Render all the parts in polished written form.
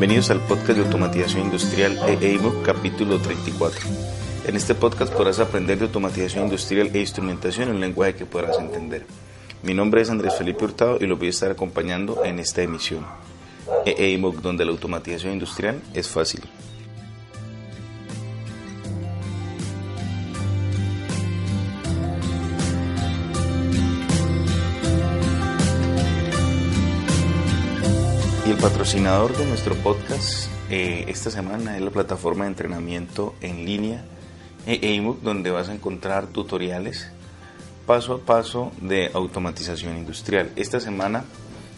Bienvenidos al podcast de automatización industrial EIMOG, capítulo 34. En este podcast podrás aprender de automatización industrial e instrumentación en un lenguaje que podrás entender. Mi nombre es Andrés Felipe Hurtado y lo voy a estar acompañando en esta emisión. EIMOG, donde la automatización industrial es fácil. Y el patrocinador de nuestro podcast esta semana es la plataforma de entrenamiento en línea EIMOG, donde vas a encontrar tutoriales paso a paso de automatización industrial. Esta semana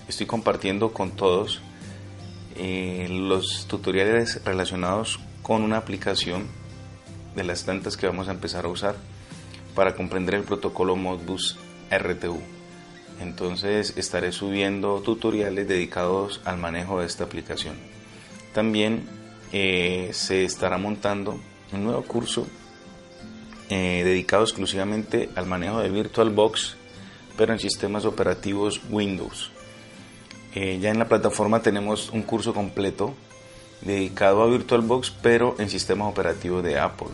estoy compartiendo con todos los tutoriales relacionados con una aplicación de las tantas que vamos a empezar a usar para comprender el protocolo Modbus RTU. Entonces estaré subiendo tutoriales dedicados al manejo de esta aplicación. También se estará montando un nuevo curso dedicado exclusivamente al manejo de VirtualBox, pero en sistemas operativos Windows. Ya en la plataforma tenemos un curso completo dedicado a VirtualBox, pero en sistemas operativos de Apple,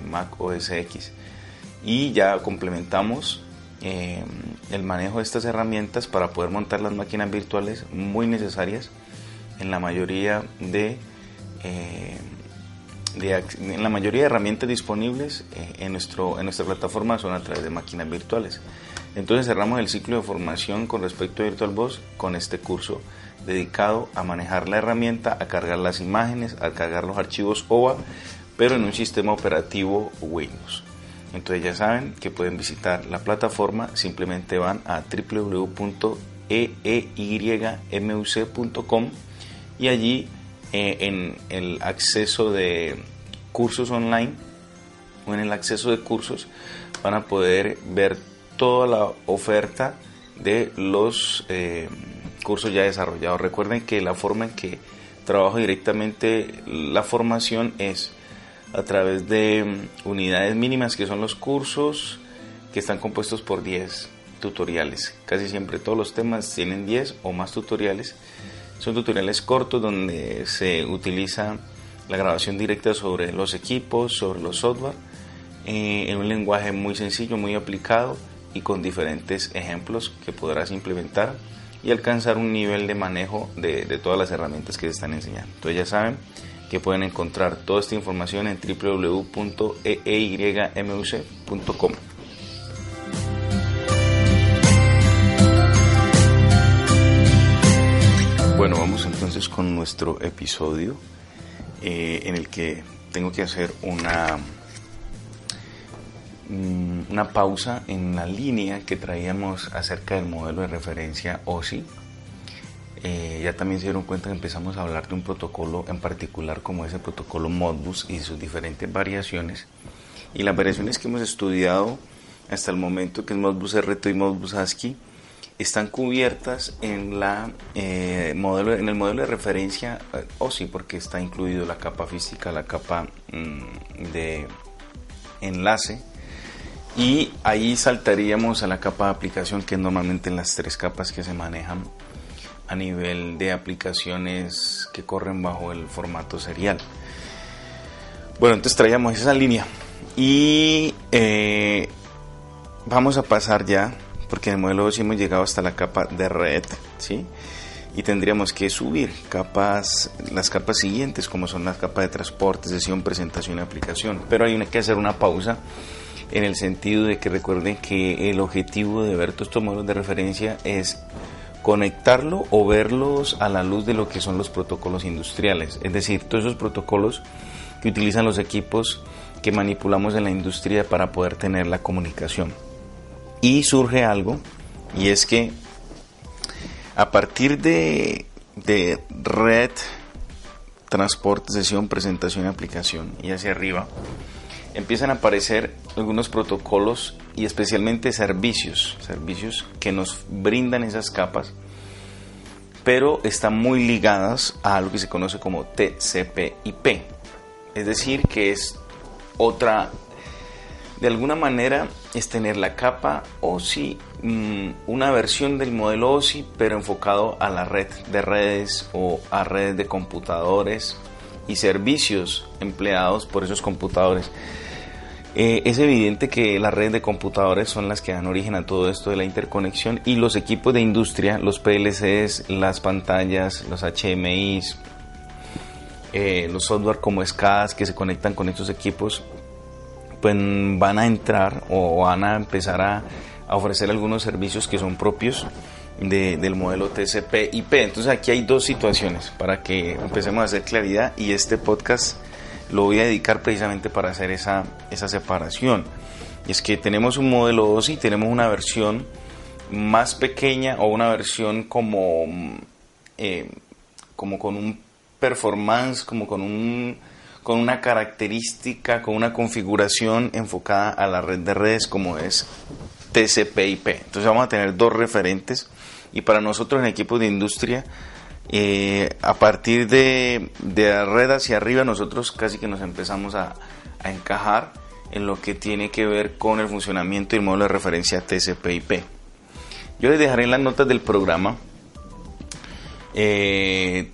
Mac OS X. Y ya complementamos el manejo de estas herramientas para poder montar las máquinas virtuales muy necesarias en la mayoría de herramientas disponibles en nuestra plataforma son a través de máquinas virtuales. Entonces cerramos el ciclo de formación con respecto a VirtualBox con este curso dedicado a manejar la herramienta, a cargar las imágenes, a cargar los archivos OVA, pero en un sistema operativo Windows. Entonces ya saben que pueden visitar la plataforma, simplemente van a www.eeymuc.com y allí en el acceso de cursos online o en el acceso de cursos van a poder ver toda la oferta de los cursos ya desarrollados. Recuerden que la forma en que trabajo directamente la formación es a través de unidades mínimas, que son los cursos que están compuestos por 10 tutoriales. Casi siempre todos los temas tienen 10 o más tutoriales. Son tutoriales cortos donde se utiliza la grabación directa sobre los equipos, sobre los software, en un lenguaje muy sencillo, muy aplicado y con diferentes ejemplos que podrás implementar y alcanzar un nivel de manejo de todas las herramientas que se están enseñando. Entonces ya saben que pueden encontrar toda esta información en www.eeymuc.com. Bueno, vamos entonces con nuestro episodio en el que tengo que hacer una pausa en la línea que traíamos acerca del modelo de referencia OSI. Ya también se dieron cuenta que empezamos a hablar de un protocolo en particular como es el protocolo Modbus y sus diferentes variaciones, y las variaciones que hemos estudiado hasta el momento, que es Modbus RTU y Modbus ASCII, están cubiertas en el modelo de referencia OSI, porque está incluido la capa física, la capa de enlace, y ahí saltaríamos a la capa de aplicación, que es normalmente en las tres capas que se manejan a nivel de aplicaciones que corren bajo el formato serial. Bueno, entonces traíamos esa línea y vamos a pasar ya, porque en el modelo 2 hemos llegado hasta la capa de red, ¿sí? Y tendríamos que subir las capas siguientes, como son las capas de transporte, sesión, presentación y aplicación. Pero hay que hacer una pausa en el sentido de que recuerden que el objetivo de ver todos estos modelos de referencia es conectarlo o verlos a la luz de lo que son los protocolos industriales, es decir, todos esos protocolos que utilizan los equipos que manipulamos en la industria para poder tener la comunicación. Y surge algo, y es que a partir de red, transporte, sesión, presentación y aplicación, y hacia arriba empiezan a aparecer algunos protocolos y especialmente servicios que nos brindan esas capas, pero están muy ligadas a lo que se conoce como TCP/IP, es decir, que es otra de alguna manera es tener la capa OSI, una versión del modelo OSI, pero enfocado a la red de redes o a redes de computadores y servicios empleados por esos computadores. Es evidente que las redes de computadores son las que dan origen a todo esto de la interconexión, y los equipos de industria, los PLCs, las pantallas, los HMIs, los software como SCADAs que se conectan con estos equipos, pues van a entrar o van a empezar a ofrecer algunos servicios que son propios del modelo TCP/IP. Entonces aquí hay dos situaciones para que empecemos a hacer claridad, y este podcast lo voy a dedicar precisamente para hacer esa separación. Y es que tenemos un modelo OSI, tenemos una versión más pequeña o una versión como con un performance, como con una característica, con una configuración enfocada a la red de redes como es TCP/IP. Entonces vamos a tener dos referentes, y para nosotros en equipos de industria, a partir de la red hacia arriba, nosotros casi que nos empezamos a encajar en lo que tiene que ver con el funcionamiento y el modelo de referencia TCP/IP. Yo les dejaré en las notas del programa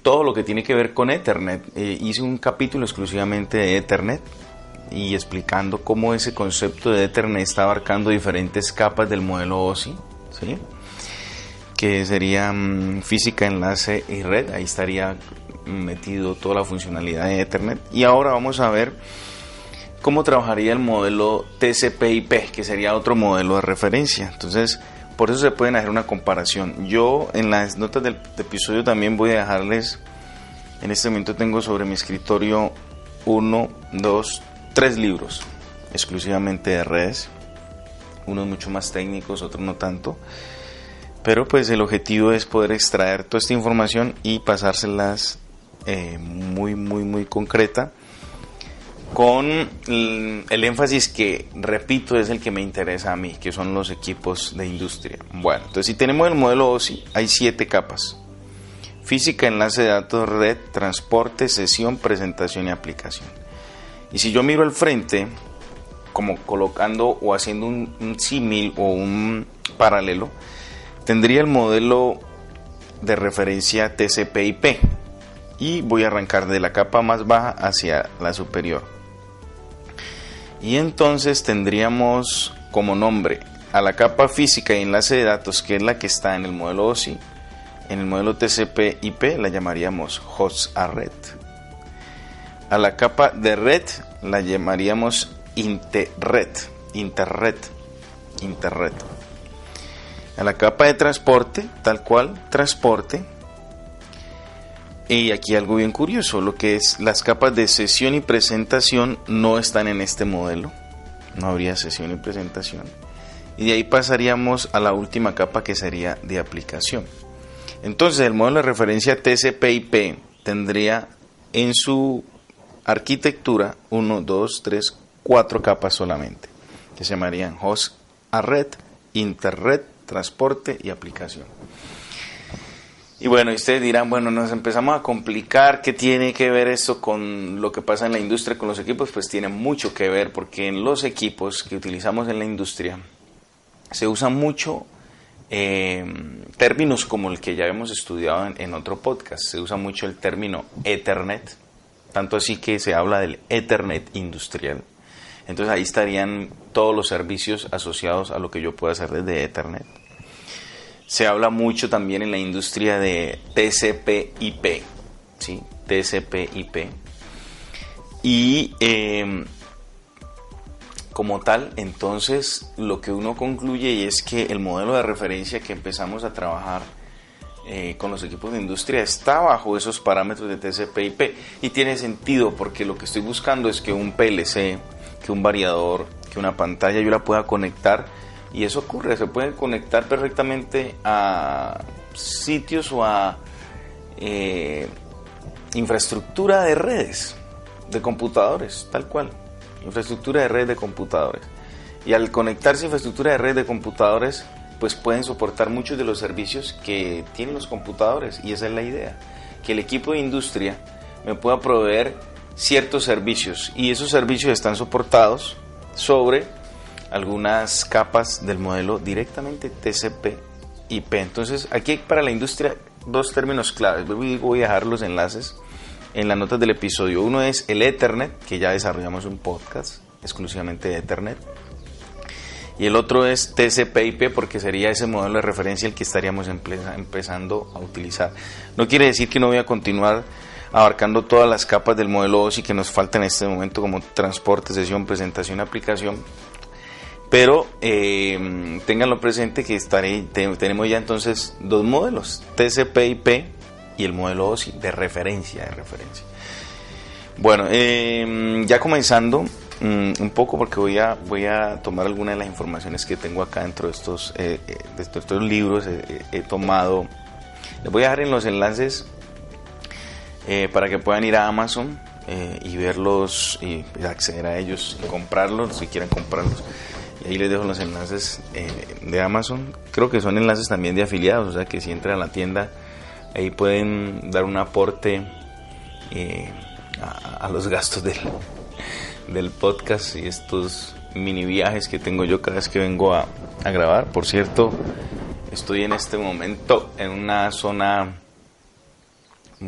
todo lo que tiene que ver con Ethernet. Hice un capítulo exclusivamente de Ethernet y explicando cómo ese concepto de Ethernet está abarcando diferentes capas del modelo OSI, ¿sí? Que sería física, enlace y red. Ahí estaría metido toda la funcionalidad de Ethernet. Y ahora vamos a ver cómo trabajaría el modelo TCP/IP, que sería otro modelo de referencia. Entonces, por eso se pueden hacer una comparación. Yo en las notas del episodio también voy a dejarles, en este momento tengo sobre mi escritorio 1, 2, 3 libros exclusivamente de redes, unos mucho más técnicos, otros no tanto, pero pues el objetivo es poder extraer toda esta información y pasárselas muy concreta, con el énfasis que, repito, es el que me interesa a mí, que son los equipos de industria. Bueno, entonces si tenemos el modelo OSI, hay 7 capas: física, enlace de datos, red, transporte, sesión, presentación y aplicación. Y si yo miro al frente, como colocando o haciendo un símil o un paralelo, tendría el modelo de referencia TCP/IP, y voy a arrancar de la capa más baja hacia la superior. Y entonces tendríamos como nombre a la capa física y enlace de datos, que es la que está en el modelo OSI. En el modelo TCP/IP la llamaríamos host a red. A la capa de red la llamaríamos interred. A la capa de transporte, tal cual, transporte. Y aquí algo bien curioso, lo que es las capas de sesión y presentación no están en este modelo. No habría sesión y presentación. Y de ahí pasaríamos a la última capa, que sería de aplicación. Entonces el modelo de referencia TCP/IP tendría en su arquitectura 1, 2, 3, 4 capas solamente, que se llamarían host a red, interred, transporte y aplicación. Y bueno, ustedes dirán, bueno, nos empezamos a complicar, ¿qué tiene que ver esto con lo que pasa en la industria, con los equipos? Pues tiene mucho que ver, porque en los equipos que utilizamos en la industria se usan mucho términos como el que ya hemos estudiado en otro podcast. Se usa mucho el término Ethernet, tanto así que se habla del Ethernet industrial. Entonces ahí estarían todos los servicios asociados a lo que yo pueda hacer desde Ethernet. Se habla mucho también en la industria de TCP/IP, ¿sí? TCP/IP. Y como tal, entonces lo que uno concluye es que el modelo de referencia que empezamos a trabajar con los equipos de industria está bajo esos parámetros de TCP/IP, y tiene sentido, porque lo que estoy buscando es que un PLC, que un variador, que una pantalla yo la pueda conectar. Y eso ocurre, se puede conectar perfectamente a sitios o a infraestructura de redes, de computadores, tal cual, infraestructura de redes de computadores. Y al conectarse a infraestructura de redes de computadores, pues pueden soportar muchos de los servicios que tienen los computadores, y esa es la idea, que el equipo de industria me pueda proveer ciertos servicios, y esos servicios están soportados sobre algunas capas del modelo directamente TCP/IP. Entonces, aquí para la industria, dos términos claves. Voy a dejar los enlaces en las notas del episodio. Uno es el Ethernet, que ya desarrollamos un podcast exclusivamente de Ethernet. Y el otro es TCP/IP, porque sería ese modelo de referencia el que estaríamos empezando a utilizar. No quiere decir que no voy a continuar abarcando todas las capas del modelo OSI que nos faltan en este momento, como transporte, sesión, presentación, aplicación. Pero ténganlo presente que tenemos ya entonces dos modelos, TCP/IP y el modelo OSI de referencia. Bueno, ya comenzando un poco, porque voy a tomar algunas de las informaciones que tengo acá dentro de estos libros. He tomado, les voy a dejar en los enlaces para que puedan ir a Amazon y verlos y acceder a ellos y comprarlos si quieren comprarlos. Y ahí les dejo los enlaces de Amazon. Creo que son enlaces también de afiliados, o sea que si entran a la tienda ahí pueden dar un aporte a los gastos del podcast y estos mini viajes que tengo yo cada vez que vengo a grabar. Por cierto, estoy en este momento en una zona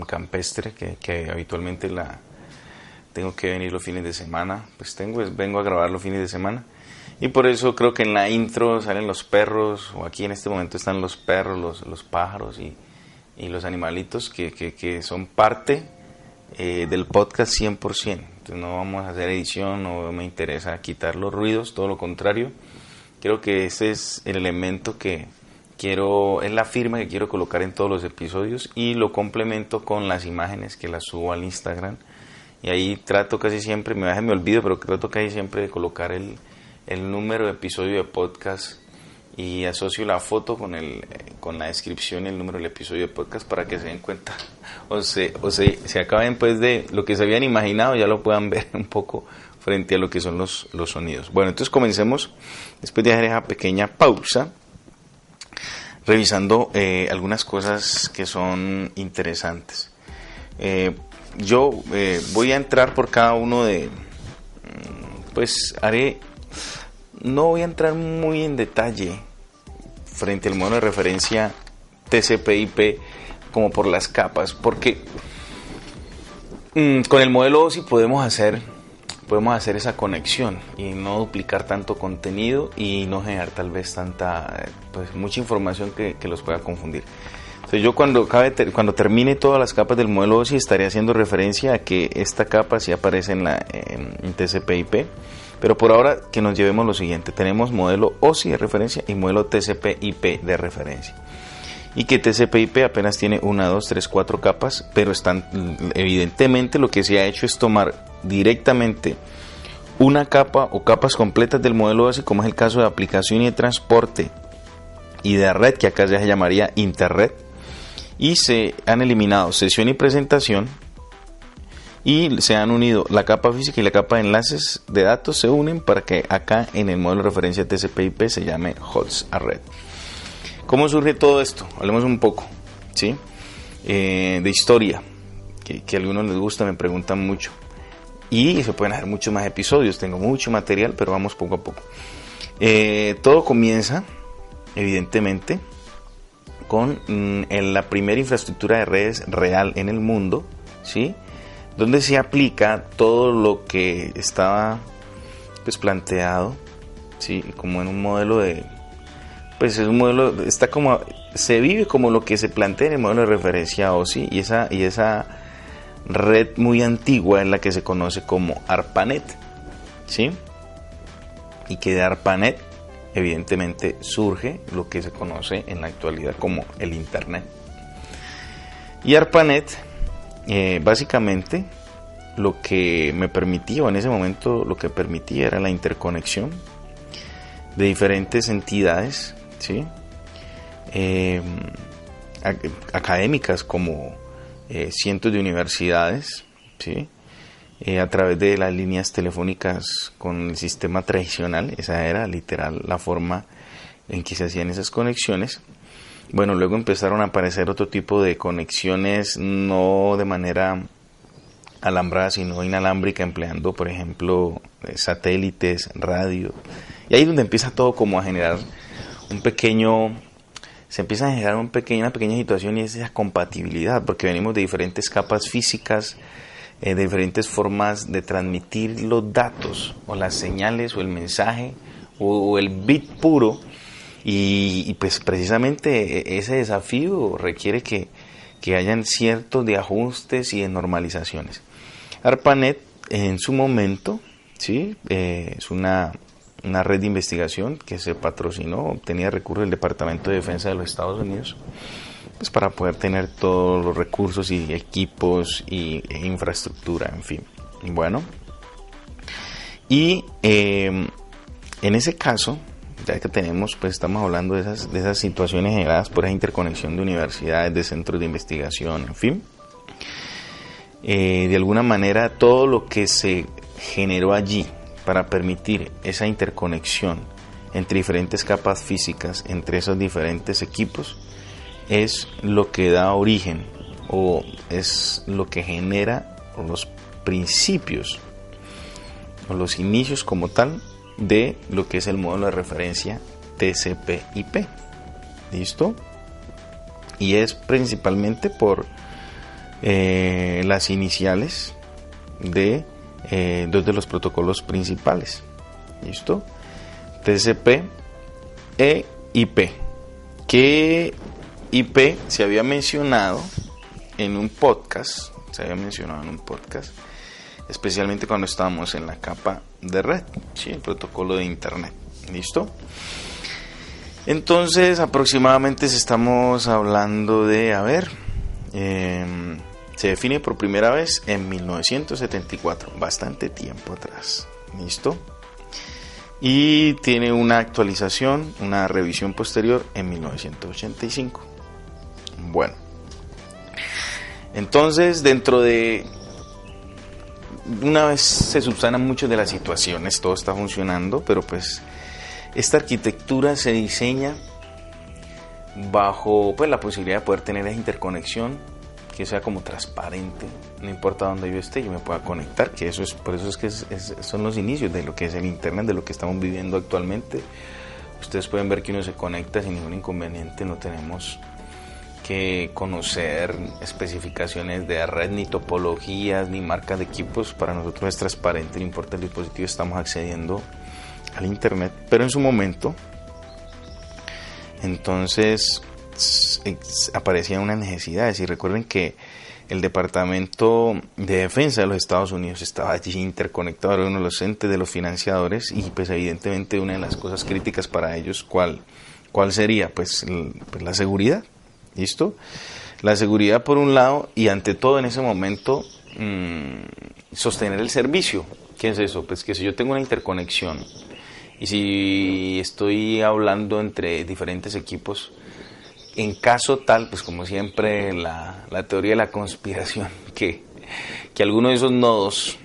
campestre que habitualmente tengo que venir los fines de semana. Pues vengo a grabar los fines de semana. Y por eso creo que en la intro salen los perros, o aquí en este momento están los perros, los pájaros y los animalitos que son parte del podcast 100%. Entonces no vamos a hacer edición, no me interesa quitar los ruidos, todo lo contrario. Creo que ese es el elemento que quiero, es la firma que quiero colocar en todos los episodios, y lo complemento con las imágenes que las subo al Instagram. Y ahí trato casi siempre, me olvido, pero trato casi siempre de colocar el número de episodio de podcast y asocio la foto con la descripción y el número del episodio de podcast para que se den cuenta o se acaben pues de lo que se habían imaginado, ya lo puedan ver un poco frente a lo que son los sonidos. Bueno, entonces comencemos después de hacer esa pequeña pausa revisando algunas cosas que son interesantes. Yo voy a entrar por cada uno no voy a entrar muy en detalle frente al modelo de referencia TCP/IP como por las capas, porque con el modelo OSI podemos hacer esa conexión y no duplicar tanto contenido y no generar tal vez mucha información que los pueda confundir. Entonces yo cuando termine todas las capas del modelo OSI estaré haciendo referencia a que esta capa sí aparece en TCP/IP. Pero por ahora que nos llevemos lo siguiente: tenemos modelo OSI de referencia y modelo TCP/IP de referencia. Y que TCP/IP apenas tiene 1, 2, 3, 4 capas, pero evidentemente lo que se ha hecho es tomar directamente una capa o capas completas del modelo OSI, como es el caso de aplicación y de transporte y de red, que acá ya se llamaría interred, y se han eliminado sesión y presentación. Y se han unido la capa física y la capa de enlaces de datos, se unen para que acá en el modelo de referencia TCP/IP se llame host array. ¿Cómo surge todo esto? Hablemos un poco, ¿sí? De historia, que a algunos les gusta, me preguntan mucho. Y se pueden hacer muchos más episodios, tengo mucho material, pero vamos poco a poco. Todo comienza, evidentemente, con la primera infraestructura de redes real en el mundo, ¿sí? Donde se aplica todo lo que estaba pues planteado, ¿sí? Como en un modelo es un modelo, se vive como lo que se plantea en el modelo de referencia OSI, y esa red muy antigua es la que se conoce como ARPANET, ¿sí? Y que de ARPANET evidentemente surge lo que se conoce en la actualidad como el Internet. Y ARPANET básicamente lo que me permitía, o en ese momento lo que permitía, era la interconexión de diferentes entidades, ¿sí? Académicas, como cientos de universidades, ¿sí? A través de las líneas telefónicas con el sistema tradicional. Esa era literal la forma en que se hacían esas conexiones. Bueno, luego empezaron a aparecer otro tipo de conexiones, no de manera alambrada, sino inalámbrica, empleando, por ejemplo, satélites, radio. Y ahí es donde empieza todo como a generar una pequeña situación, y es esa compatibilidad, porque venimos de diferentes capas físicas, de diferentes formas de transmitir los datos, o las señales, o el mensaje, o el bit puro, y pues precisamente ese desafío requiere que hayan ciertos de ajustes y de normalizaciones. ARPANET en su momento, ¿sí? Es una red de investigación que se patrocinó, obtenía recursos del Departamento de Defensa de los Estados Unidos, pues para poder tener todos los recursos y equipos e infraestructura, en fin. Bueno, y en ese caso, ya que tenemos, pues estamos hablando de esas situaciones generadas por esa interconexión de universidades, de centros de investigación, en fin. De alguna manera, todo lo que se generó allí para permitir esa interconexión entre diferentes capas físicas, entre esos diferentes equipos, es lo que da origen, o es lo que genera los principios o los inicios como tal de lo que es el módulo de referencia TCP/IP. ¿Listo? Y es principalmente por las iniciales de dos de los protocolos principales. ¿Listo? TCP e IP. Que IP se había mencionado en un podcast, especialmente cuando estábamos en la capa de red, ¿sí? El protocolo de internet. ¿Listo? Entonces, aproximadamente estamos hablando de, se define por primera vez en 1974, bastante tiempo atrás. ¿Listo? Y tiene una actualización, una revisión posterior en 1985. Bueno, entonces dentro de una vez se subsanan muchas de las situaciones, todo está funcionando, pero pues esta arquitectura se diseña bajo pues la posibilidad de poder tener esa interconexión que sea como transparente, no importa dónde yo esté, yo me pueda conectar, que eso es, por eso es que son los inicios de lo que es el internet, de lo que estamos viviendo actualmente. Ustedes pueden ver que uno se conecta sin ningún inconveniente, no tenemos que conocer especificaciones de red, ni topologías, ni marcas de equipos. Para nosotros es transparente, no importa el dispositivo, estamos accediendo al internet. Pero en su momento, entonces aparecía una necesidad. Y recuerden que el Departamento de Defensa de los Estados Unidos estaba allí interconectado, era uno de los entes de los financiadores, y pues evidentemente una de las cosas críticas para ellos, ¿cuál sería? Pues la seguridad. ¿Listo? La seguridad por un lado, y ante todo en ese momento sostener el servicio. ¿Qué es eso? Pues que si yo tengo una interconexión y si estoy hablando entre diferentes equipos, en caso tal, pues como siempre la teoría de la conspiración, que alguno de esos nodos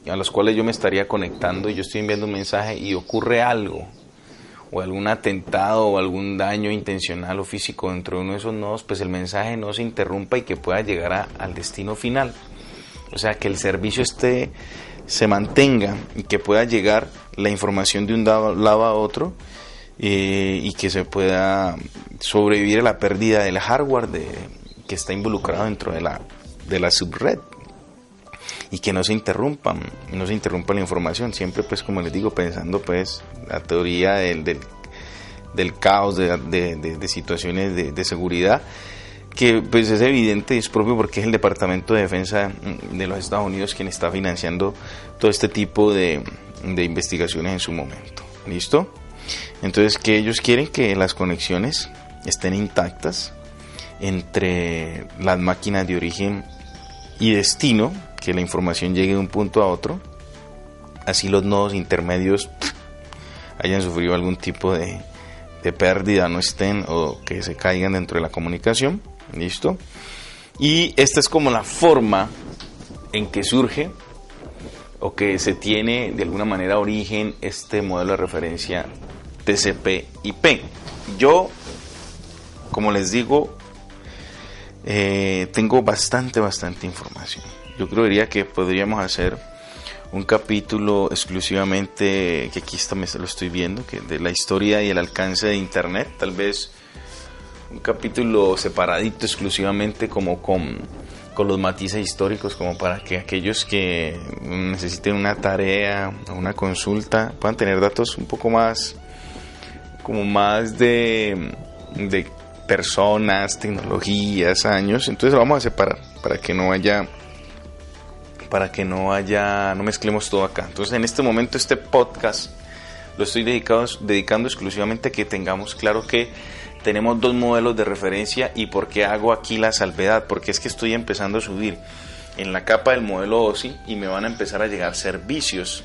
a los cuales yo me estaría conectando y yo estoy enviando un mensaje y ocurre algo, o algún atentado o algún daño intencional o físico dentro de uno de esos nodos, pues el mensaje no se interrumpa y que pueda llegar al destino final. O sea, que el servicio se mantenga y que pueda llegar la información de un lado a otro, y que se pueda sobrevivir a la pérdida del hardware que está involucrado dentro de la subred, y que no se interrumpa la información, siempre pues como les digo, pensando pues la teoría del caos, de situaciones de seguridad, que pues es evidente y es propio porque es el Departamento de Defensa de los Estados Unidos quien está financiando todo este tipo de investigaciones en su momento. ¿Listo? Entonces, que ellos quieren que las conexiones estén intactas entre las máquinas de origen y destino, que la información llegue de un punto a otro, así los nodos intermedios hayan sufrido algún tipo de pérdida, no estén, o que se caigan dentro de la comunicación. ¿Listo? Y esta es como la forma en que surge o que se tiene de alguna manera origen este modelo de referencia TCP/IP. Yo, como les digo, tengo bastante información. yo creería que podríamos hacer un capítulo exclusivamente, que aquí lo estoy viendo, que de la historia y el alcance de Internet, tal vez un capítulo separadito exclusivamente como con los matices históricos, como para que aquellos que necesiten una tarea o una consulta puedan tener datos un poco más, como más de personas, tecnologías, años. Entonces lo vamos a separar para que no mezclemos todo acá. Entonces en este momento este podcast lo estoy dedicando exclusivamente a que tengamos claro que tenemos dos modelos de referencia. ¿Y por qué hago aquí la salvedad? Porque es que estoy empezando a subir en la capa del modelo OSI y me van a empezar a llegar servicios,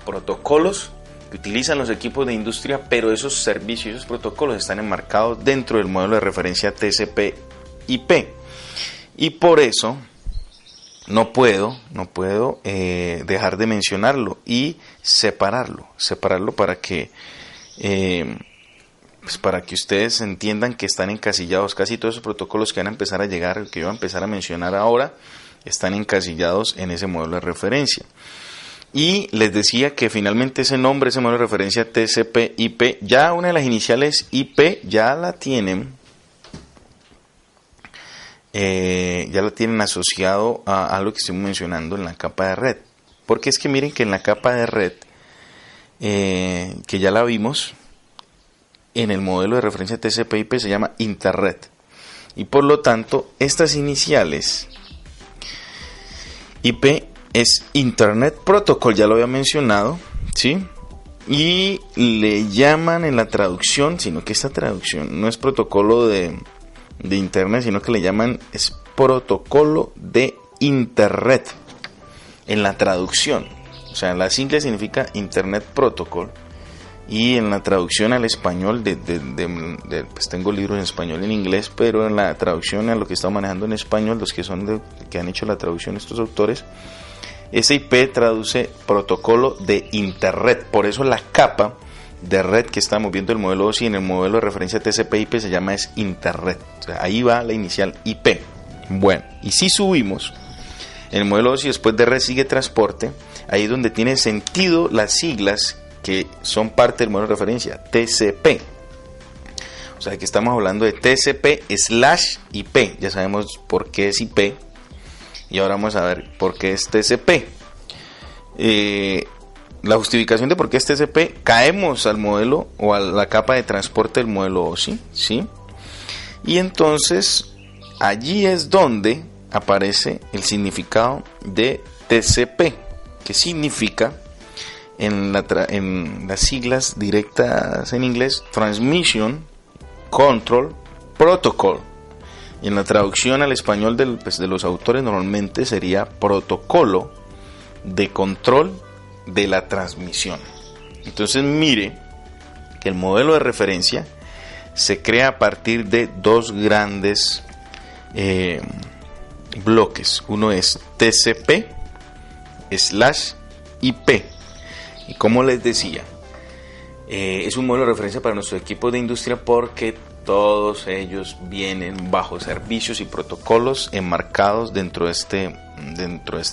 protocolos que utilizan los equipos de industria, pero esos servicios, esos protocolos están enmarcados dentro del modelo de referencia TCP/IP. Y por eso no puedo dejar de mencionarlo y separarlo para que para que ustedes entiendan que están encasillados. Casi todos esos protocolos que van a empezar a llegar, que yo voy a empezar a mencionar ahora, están encasillados en ese modelo de referencia. Y les decía que finalmente ese nombre, ese modelo de referencia TCP/IP, ya una de las iniciales IP ya la tienen asociado a algo que estoy mencionando en la capa de red. Porque es que miren que en la capa de red, que ya la vimos, en el modelo de referencia TCP/IP se llama Internet. Y por lo tanto, estas iniciales IP es Internet Protocol, ya lo había mencionado, ¿sí? Y le llaman en la traducción, sino que esta traducción no es protocolo de Internet, sino que le llaman es protocolo de Internet en la traducción. O sea, la sigla significa Internet Protocol, y en la traducción al español pues tengo libros en español y en inglés, pero en la traducción a lo que estamos manejando en español, los que han hecho la traducción, estos autores, ese IP traduce protocolo de Internet. Por eso la capa de red que estamos viendo el modelo OSI en el modelo de referencia TCP/IP se llama es Internet. O sea, ahí va la inicial IP. Bueno, y si subimos en el modelo OSI, después de red sigue transporte, ahí es donde tiene sentido las siglas que son parte del modelo de referencia TCP. O sea que estamos hablando de TCP/IP. Ya sabemos por qué es IP. Y ahora vamos a ver por qué es TCP. La justificación de por qué es TCP, caemos al modelo o a la capa de transporte del modelo OSI, ¿sí? Y entonces allí es donde aparece el significado de TCP, que significa en las siglas directas en inglés Transmission Control Protocol. Y en la traducción al español de los autores normalmente sería protocolo de control de la transmisión. Entonces mire que el modelo de referencia se crea a partir de dos grandes bloques. Uno es TCP/IP. Y como les decía, es un modelo de referencia para nuestro equipo de industria porque todos ellos vienen bajo servicios y protocolos enmarcados dentro de esta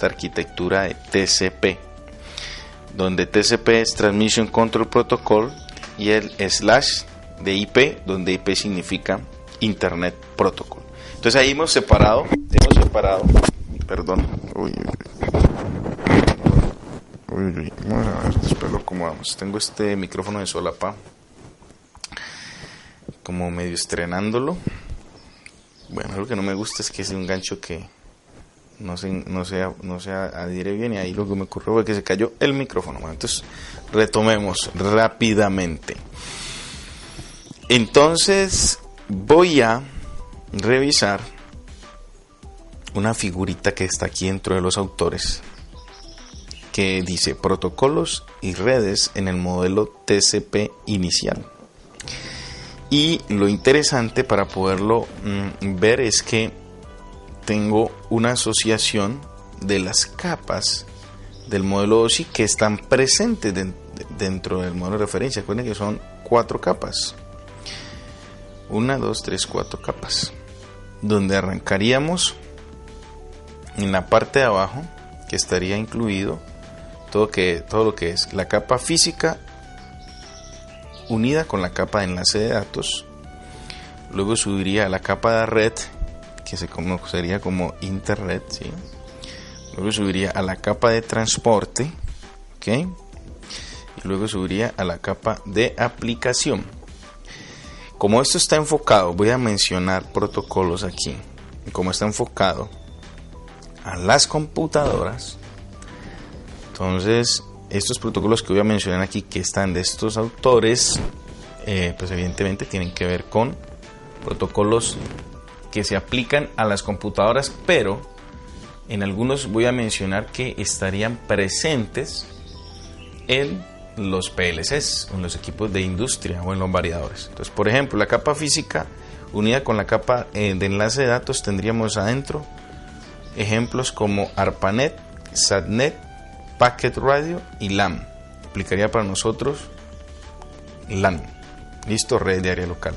arquitectura de TCP, donde TCP es Transmission Control Protocol y el / de IP, donde IP significa Internet Protocol. Entonces ahí hemos separado, perdón, vamos a ver, espero cómo vamos. Tengo este micrófono de solapa, como medio estrenándolo. Bueno, lo que no me gusta es que es un gancho que no se adhiere bien, y ahí lo que me ocurrió fue que se cayó el micrófono. Bueno, entonces retomemos rápidamente. Entonces voy a revisar una figurita que está aquí dentro de los autores, que dice protocolos y redes en el modelo TCP inicial. Y lo interesante para poderlo ver es que tengo una asociación de las capas del modelo OSI que están presentes dentro del modelo de referencia. Recuerden que son 4 capas. 1, 2, 3, 4 capas. Donde arrancaríamos en la parte de abajo, que estaría incluido todo lo que es la capa física unida con la capa de enlace de datos. Luego subiría a la capa de red, que se conocería como internet, ¿sí? Luego subiría a la capa de transporte, ¿ok? Y luego subiría a la capa de aplicación. Como esto está enfocado, voy a mencionar protocolos aquí. Como está enfocado a las computadoras, entonces estos protocolos que voy a mencionar aquí, que están de estos autores, pues evidentemente tienen que ver con protocolos que se aplican a las computadoras, pero en algunos voy a mencionar que estarían presentes en los PLCs, en los equipos de industria o en los variadores. Entonces, por ejemplo, la capa física unida con la capa de enlace de datos, tendríamos adentro ejemplos como ARPANET, SATNET, Packet Radio y LAN. Aplicaría para nosotros LAN. Listo, red de área local.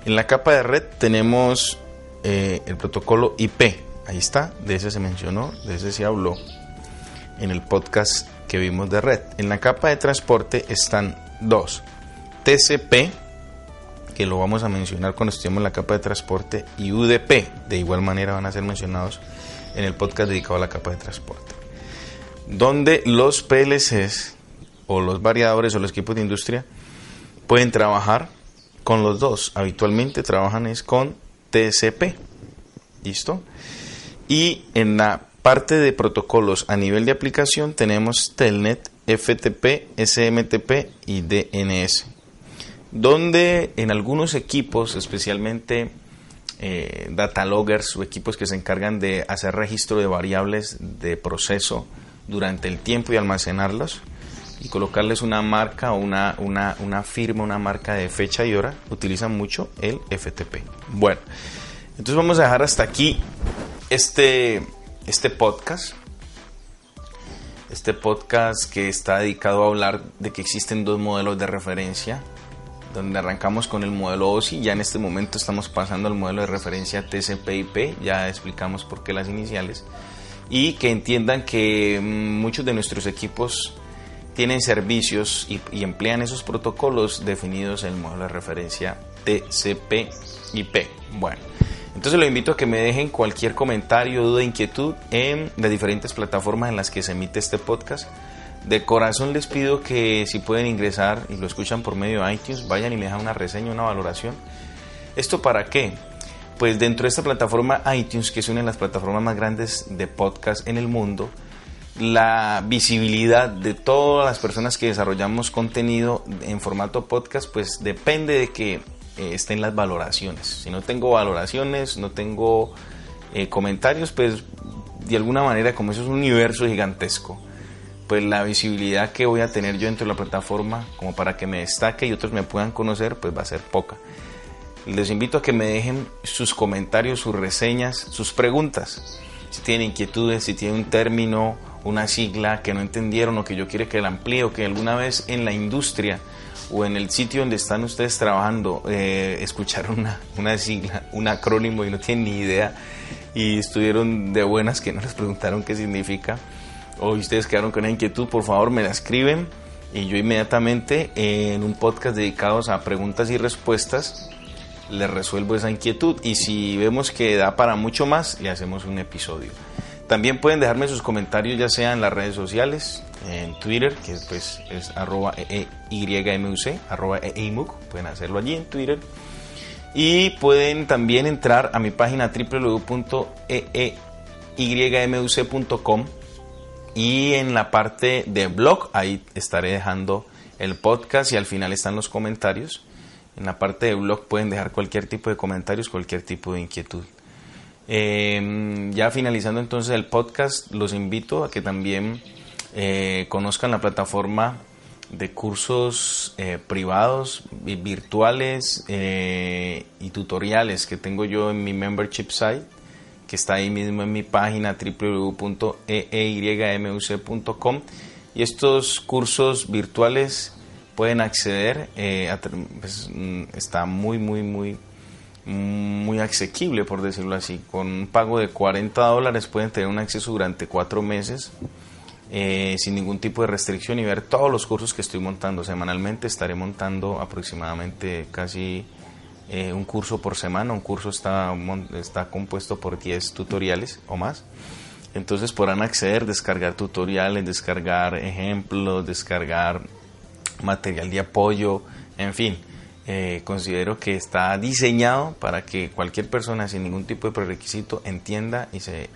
En la capa de red tenemos el protocolo IP. Ahí está, de ese se mencionó, de ese se habló en el podcast que vimos de red. En la capa de transporte están dos: TCP, que lo vamos a mencionar cuando estemos en la capa de transporte, y UDP, de igual manera van a ser mencionados en el podcast dedicado a la capa de transporte, donde los PLCs o los variadores o los equipos de industria pueden trabajar con los dos. Habitualmente trabajan es con TCP. ¿Listo? Y en la parte de protocolos a nivel de aplicación tenemos Telnet, FTP, SMTP y DNS, donde en algunos equipos, especialmente data loggers o equipos que se encargan de hacer registro de variables de proceso durante el tiempo y almacenarlos y colocarles una marca o una firma, una marca de fecha y hora, utilizan mucho el FTP. Bueno, entonces vamos a dejar hasta aquí este podcast que está dedicado a hablar de que existen dos modelos de referencia, donde arrancamos con el modelo OSI. Ya en este momento estamos pasando al modelo de referencia TCP/IP, ya explicamos por qué las iniciales, y que entiendan que muchos de nuestros equipos tienen servicios y emplean esos protocolos definidos en el modelo de referencia TCP/IP. Bueno, entonces los invito a que me dejen cualquier comentario, duda, inquietud en las diferentes plataformas en las que se emite este podcast. De corazón les pido que si pueden ingresar y lo escuchan por medio de iTunes, vayan y me dejan una reseña, una valoración. ¿Esto para qué? Pues dentro de esta plataforma iTunes, que es una de las plataformas más grandes de podcast en el mundo, la visibilidad de todas las personas que desarrollamos contenido en formato podcast, pues depende de que estén las valoraciones. Si no tengo valoraciones, no tengo comentarios, pues de alguna manera, como eso es un universo gigantesco, pues la visibilidad que voy a tener yo dentro de la plataforma como para que me destaque y otros me puedan conocer, pues va a ser poca. Les invito a que me dejen sus comentarios, sus reseñas, sus preguntas. Si tienen inquietudes, si tienen un término, una sigla que no entendieron o que yo quiero que la amplíe, o que alguna vez en la industria o en el sitio donde están ustedes trabajando escucharon una sigla, un acrónimo y no tienen ni idea y estuvieron de buenas que no les preguntaron qué significa, o ustedes quedaron con una inquietud, por favor me la escriben y yo inmediatamente en un podcast dedicado a preguntas y respuestas les resuelvo esa inquietud, y si vemos que da para mucho más, le hacemos un episodio. También pueden dejarme sus comentarios, ya sea en las redes sociales, en Twitter, que pues es @EYMUC, @EYMUC, pueden hacerlo allí en Twitter. Y pueden también entrar a mi página www.eeymuc.com, y en la parte de blog, ahí estaré dejando el podcast y al final están los comentarios. En la parte de blog pueden dejar cualquier tipo de comentarios, cualquier tipo de inquietud. Ya finalizando entonces el podcast, los invito a que también conozcan la plataforma de cursos privados, virtuales y tutoriales que tengo yo en mi membership site, que está ahí mismo en mi página www.eeymuc.com, y estos cursos virtuales pueden acceder, pues, está muy muy asequible, por decirlo así. Con un pago de $40 pueden tener un acceso durante 4 meses sin ningún tipo de restricción y ver todos los cursos que estoy montando. Semanalmente estaré montando aproximadamente casi un curso por semana. Un curso está compuesto por 10 tutoriales o más. Entonces podrán acceder, descargar tutoriales, descargar ejemplos, descargar material de apoyo, en fin. Considero que está diseñado para que cualquier persona sin ningún tipo de prerequisito entienda y se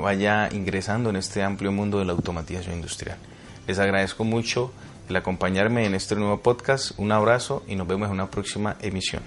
vaya ingresando en este amplio mundo de la automatización industrial. Les agradezco mucho el acompañarme en este nuevo podcast. Un abrazo y nos vemos en una próxima emisión.